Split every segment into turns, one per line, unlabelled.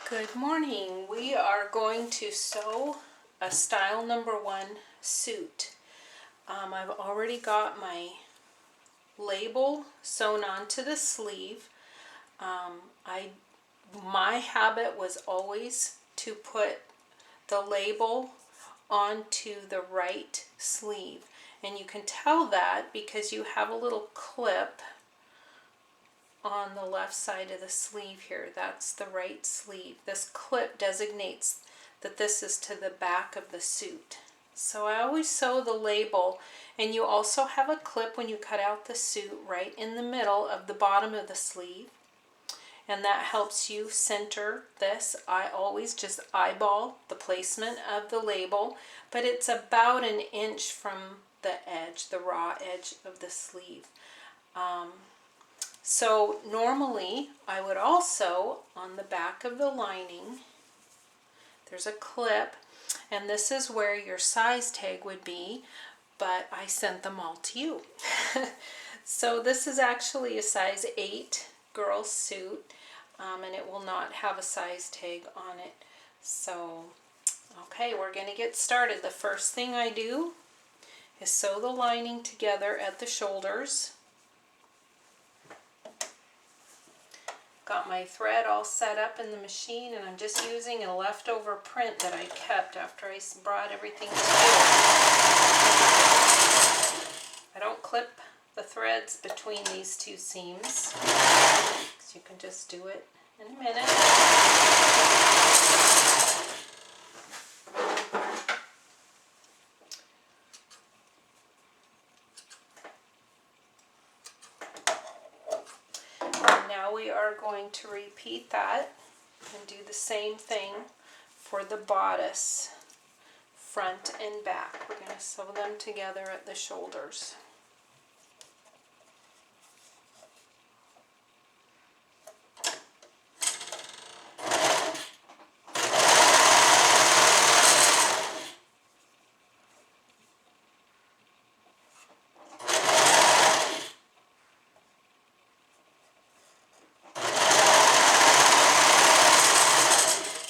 Good morning. We are going to sew a style number 1 suit. I've already got my label sewn onto the sleeve. My habit was always to put the label onto the right sleeve, and you can tell that because you have a little clip on the left side of the sleeve here. That's the right sleeve. This clip designates that this is to the back of the suit. So I always sew the label, and you also have a clip when you cut out the suit right in the middle of the bottom of the sleeve, and that helps you center this. I always just eyeball the placement of the label, but it's about an inch from the edge, the raw edge of the sleeve. So normally I would also, on the back of the lining, there's a clip, and this is where your size tag would be, but I sent them all to you. So this is actually a size 8 girl suit, and it will not have a size tag on it. So, okay, we're going to get started. The first thing I do is sew the lining together at the shoulders. Got my thread all set up in the machine, and I'm just using a leftover print that I kept after I brought everything together. I don't clip the threads between these two seams, so you can just do it in a minute. We are going to repeat that and do the same thing for the bodice, front and back. We're going to sew them together at the shoulders.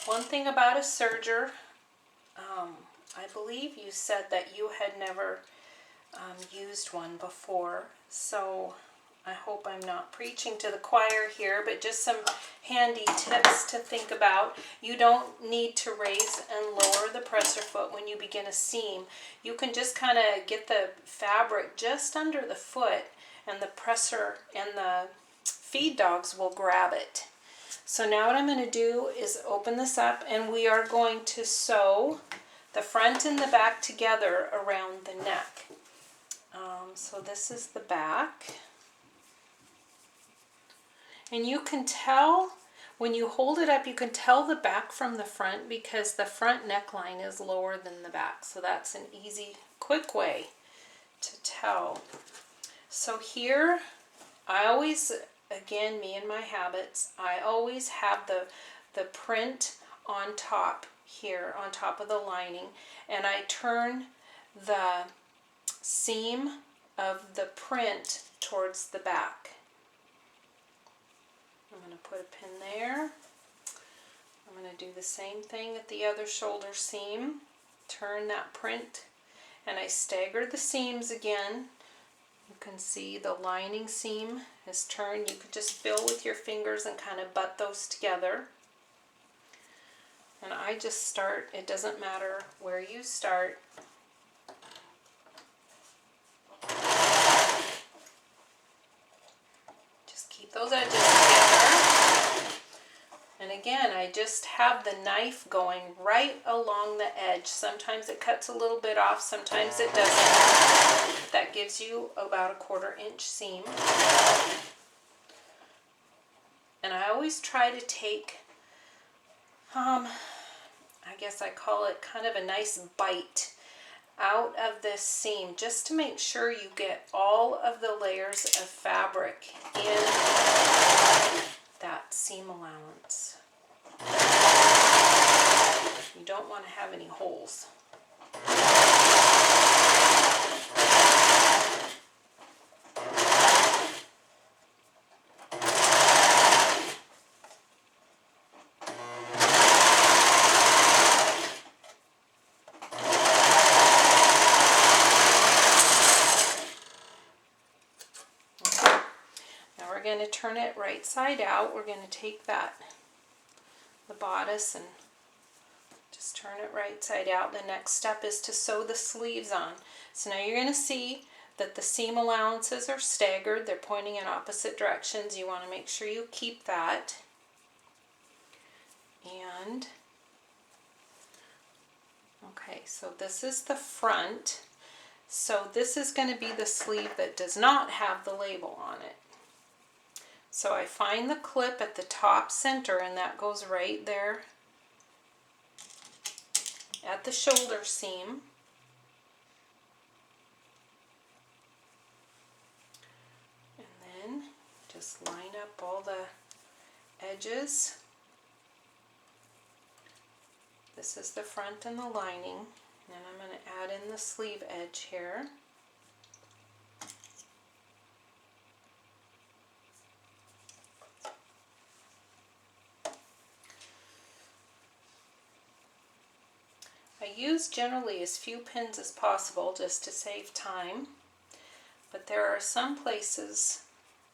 One thing about a serger, I believe you said that you had never used one before, so I hope I'm not preaching to the choir here, but just some handy tips to think about. You don't need to raise and lower the presser foot when you begin a seam. You can just kind of get the fabric just under the foot, and the presser and the feed dogs will grab it. So now what I'm going to do is open this up, and we are going to sew the front and the back together around the neck. So this is the back. And you can tell, when you hold it up, you can tell the back from the front because the front neckline is lower than the back. So that's an easy, quick way to tell. So here, I always, again, me and my habits, I always have the print on top here, on top of the lining, and I turn the seam of the print towards the back. I'm going to put a pin there. I'm going to do the same thing at the other shoulder seam. Turn that print, and I stagger the seams again. You can see the lining seam is turned. You could just feel with your fingers and kind of butt those together. And I just start, it doesn't matter where you start. Just keep those edges together. And again, I just have the knife going right along the edge. Sometimes it cuts a little bit off, sometimes it doesn't. That gives you about a 1/4 inch seam. And I always try to take, I guess I call it kind of a nice bite out of this seam, just to make sure you get all of the layers of fabric in that seam allowance. You don't want to have any holes. turn it right side out. We're going to take the bodice and just turn it right side out. The next step is to sew the sleeves on. So now you're going to see that the seam allowances are staggered. They're pointing in opposite directions. You want to make sure you keep that. And okay, so this is the front. So this is going to be the sleeve that does not have the label on it. So I find the clip at the top center, and that goes right there at the shoulder seam. And then just line up all the edges. This is the front and the lining. And then I'm going to add in the sleeve edge here. I use generally as few pins as possible just to save time, but there are some places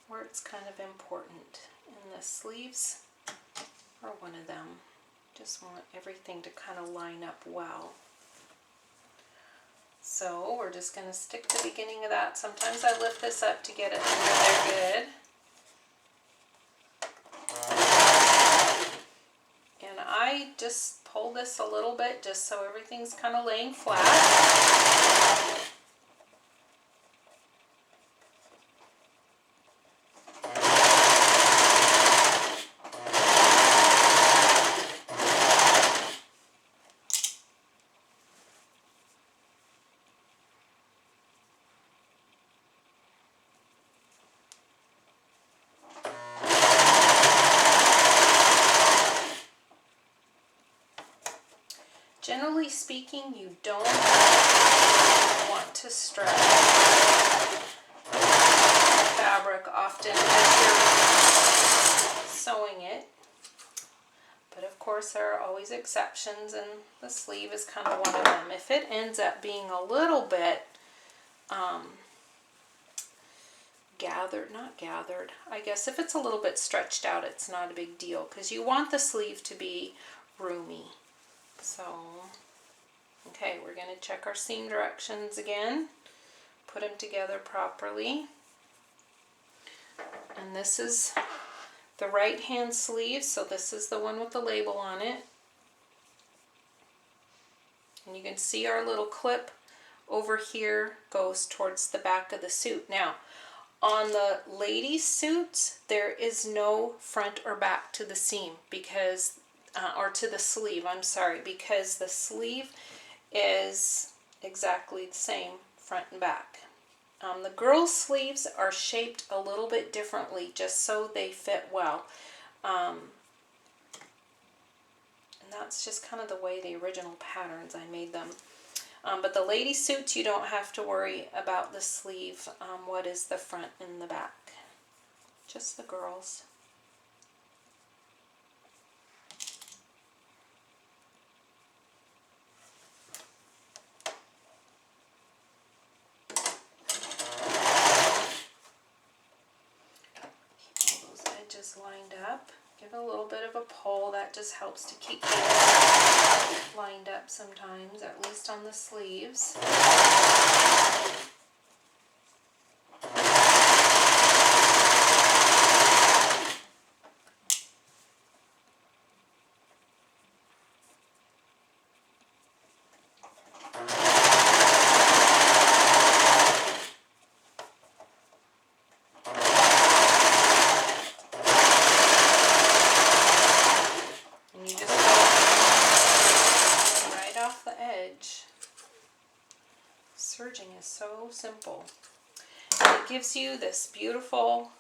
where it's kind of important, and the sleeves are one of them. Just want everything to kind of line up well. So we're just going to stick the beginning of that. Sometimes I lift this up to get it under there good. And I just pull this a little bit just so everything's kind of laying flat. Generally speaking, you don't want to stretch fabric often as you're sewing it, but of course there are always exceptions, and the sleeve is kind of one of them. If it ends up being a little bit I guess if it's a little bit stretched out, it's not a big deal, because you want the sleeve to be roomy. So, okay, we're going to check our seam directions again, put them together properly. And this is the right hand sleeve, so this is the one with the label on it. And you can see our little clip over here goes towards the back of the suit. Now, on the ladies' suits, there is no front or back to the seam because or to the sleeve, I'm sorry, because the sleeve is exactly the same front and back. The girls' sleeves are shaped a little bit differently just so they fit well. And that's just kind of the way the original patterns I made them. But the lady suits, you don't have to worry about the sleeve, what is the front and the back. Just the girls. Lined up. Give it a little bit of a pull. That just helps to keep it lined up sometimes, at least on the sleeves. Serging is so simple. And it gives you this beautiful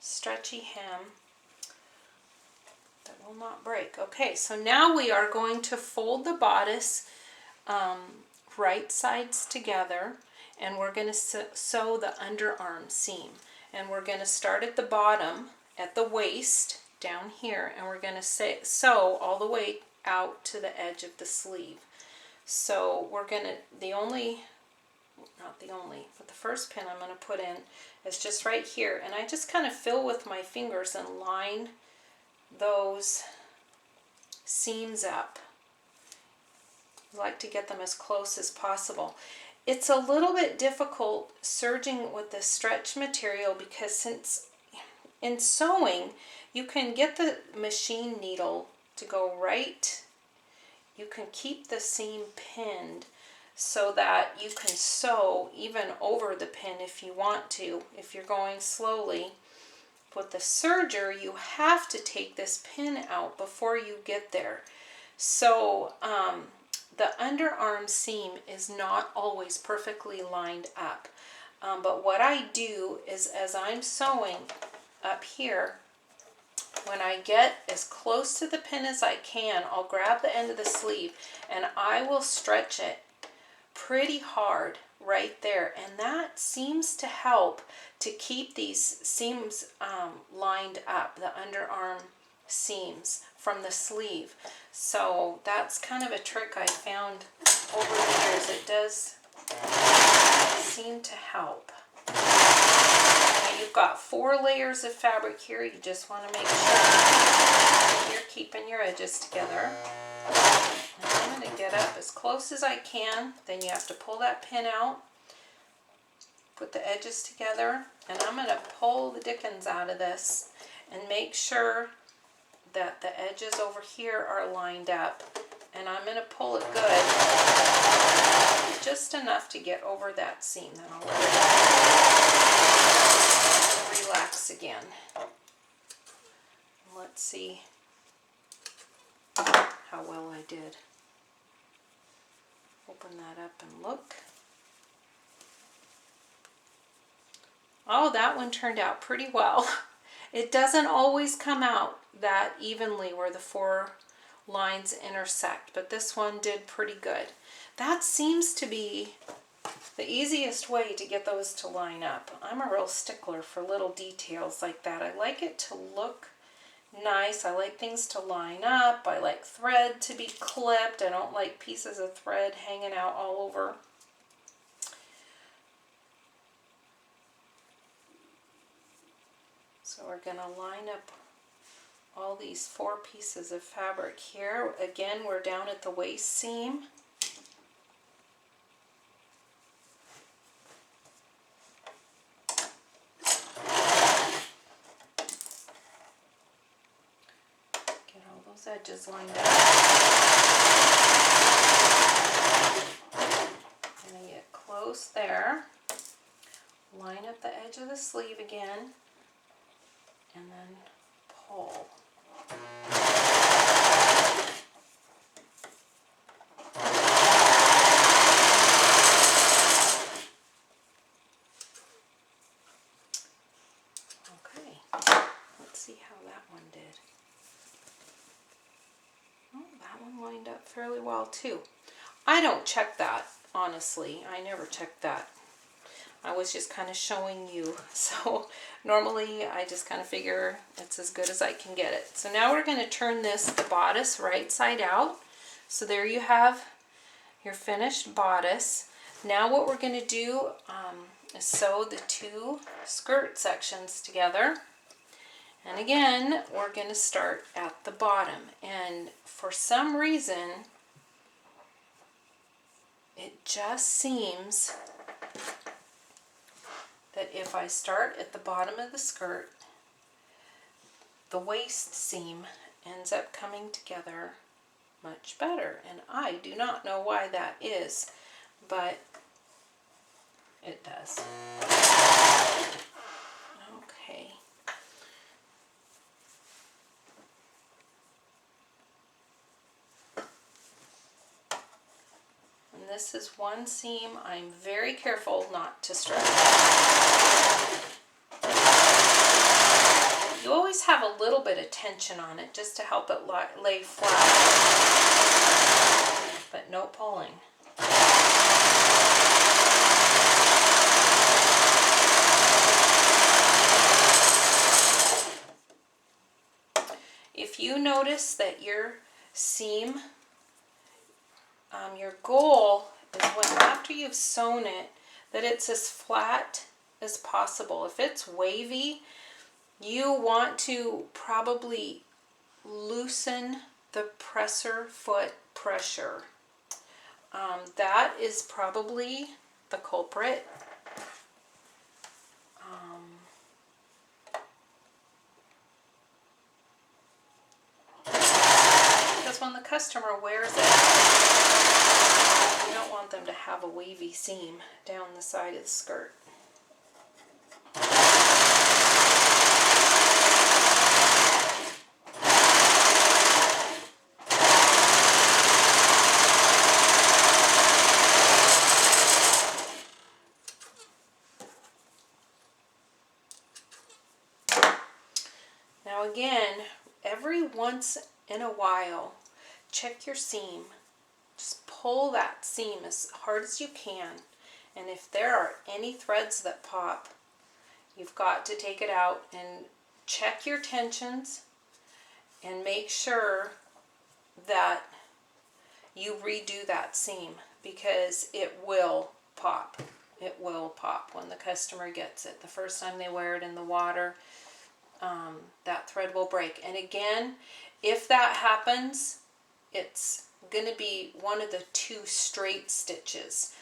stretchy hem that will not break. Okay, so now we are going to fold the bodice right sides together, and we're going to sew the underarm seam. And we're going to start at the bottom, at the waist, down here, and we're going to sew all the way out to the edge of the sleeve. So we're going to, the only not the only, but the first pin I'm going to put in is just right here. And I just kind of fill with my fingers and line those seams up. I like to get them as close as possible. It's a little bit difficult serging with the stretch material because since in sewing you can get the machine needle to go right, you can keep the seam pinned so that you can sew even over the pin if you want to, if you're going slowly. With the serger, you have to take this pin out before you get there. So the underarm seam is not always perfectly lined up. But what I do is as I'm sewing up here, when I get as close to the pin as I can, I'll grab the end of the sleeve and I will stretch it pretty hard right there, and that seems to help to keep these seams lined up, the underarm seams from the sleeve. So that's kind of a trick I found over the years. It does seem to help. Now you've got 4 layers of fabric here. You just want to make sure you're keeping your edges together. And I'm going to get up as close as I can. Then you have to pull that pin out, put the edges together, and I'm going to pull the dickens out of this and make sure that the edges over here are lined up. And I'm going to pull it good, just enough to get over that seam. Then I'll let it relax again. Let's see how well I did. Open that up and look. Oh, that one turned out pretty well. It doesn't always come out that evenly where the 4 lines intersect, but this one did pretty good. That seems to be the easiest way to get those to line up. I'm a real stickler for little details like that. I like it to look nice. I like things to line up. I like thread to be clipped. I don't like pieces of thread hanging out all over. So we're going to line up all these 4 pieces of fabric here. Again, we're down at the waist seam. Get all those edges lined up. And then get close there. Line up the edge of the sleeve again. And then pull. Okay, let's see how that one did. Oh, that one lined up fairly well too. I don't check that, honestly. I never check that. I was just kind of showing you. So normally I just kind of figure it's as good as I can get it. So now we're going to turn the bodice right side out. So there you have your finished bodice. Now what we're going to do is sew the 2 skirt sections together. And again, we're going to start at the bottom. And for some reason, it just seems that if I start at the bottom of the skirt, the waist seam ends up coming together much better. And I do not know why that is, but it does. Okay. And this is one seam I'm very careful not to stretch. You always have a little bit of tension on it just to help it lay flat, but no pulling. If you notice that your seam, your goal is when after you've sewn it, that it's as flat as possible. If it's wavy, you want to probably loosen the presser foot pressure. That is probably the culprit. Because when the customer wears it, you don't want them to have a wavy seam down the side of the skirt. Now again, every once in a while, check your seam. Just pull that seam as hard as you can. And if there are any threads that pop, you've got to take it out and check your tensions and make sure that you redo that seam, because it will pop. It will pop when the customer gets it. The first time they wear it in the water, that thread will break. And again, if that happens, it's going to be one of the two straight stitches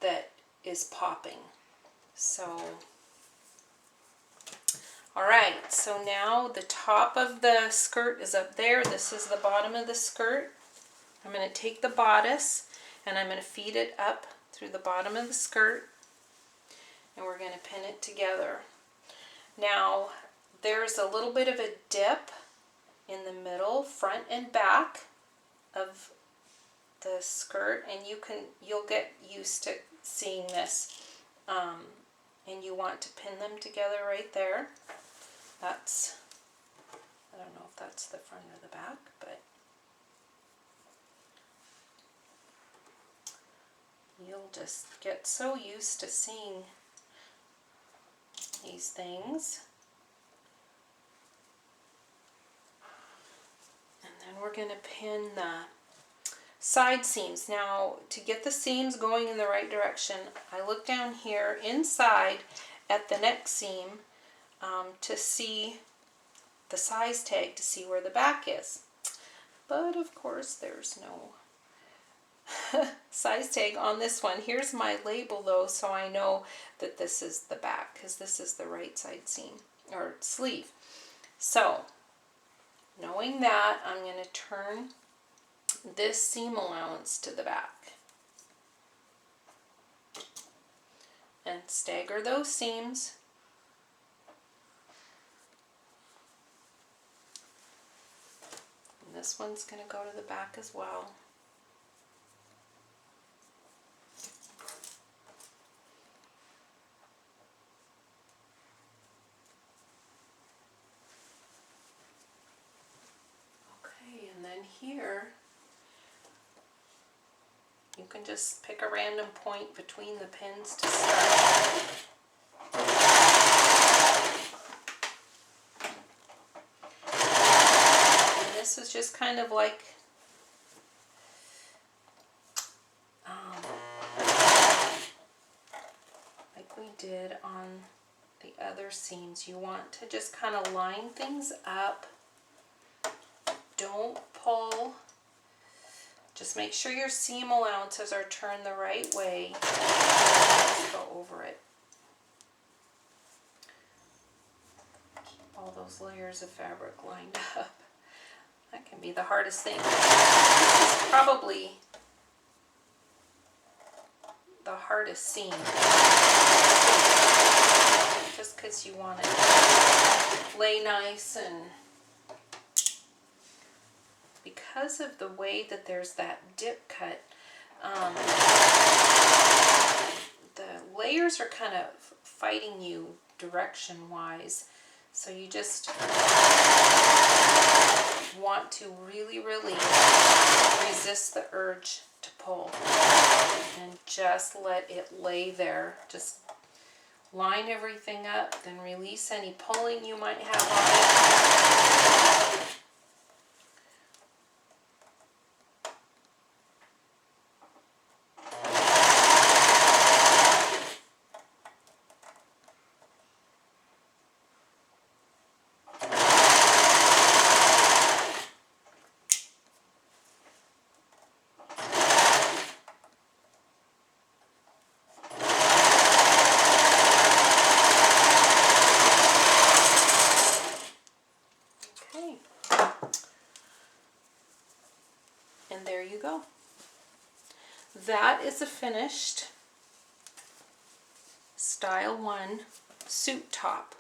that is popping. So, all right, so now the top of the skirt is up there. This is the bottom of the skirt. I'm going to take the bodice and I'm going to feed it up through the bottom of the skirt, and we're going to pin it together. Now, there's a little bit of a dip in the middle, front and back of the skirt, and you'll get used to seeing this. And you want to pin them together right there. That's, I don't know if that's the front or the back, but you'll just get so used to seeing these things. And then we're going to pin the side seams. Now, to get the seams going in the right direction, I look down here inside at the neck seam to see the size tag, to see where the back is. But of course there's no size tag on this one. Here's my label though, so I know that this is the back, because this is the right side seam or sleeve. So knowing that, I'm going to turn this seam allowance to the back and stagger those seams. And this one's going to go to the back as well. Okay, and then here you can just pick a random point between the pins to start. And this is just kind of like we did on the other seams. You want to just kind of line things up. Don't pull. Just make sure your seam allowances are turned the right way. Just go over it. Keep all those layers of fabric lined up. That can be the hardest thing. This is probably the hardest seam. Just because you want it to lay nice, and because of the way that there's that dip cut, the layers are kind of fighting you direction-wise. So you just want to really, really resist the urge to pull and just let it lay there. Just line everything up, then release any pulling you might have on it. that is a finished Style 1 suit top.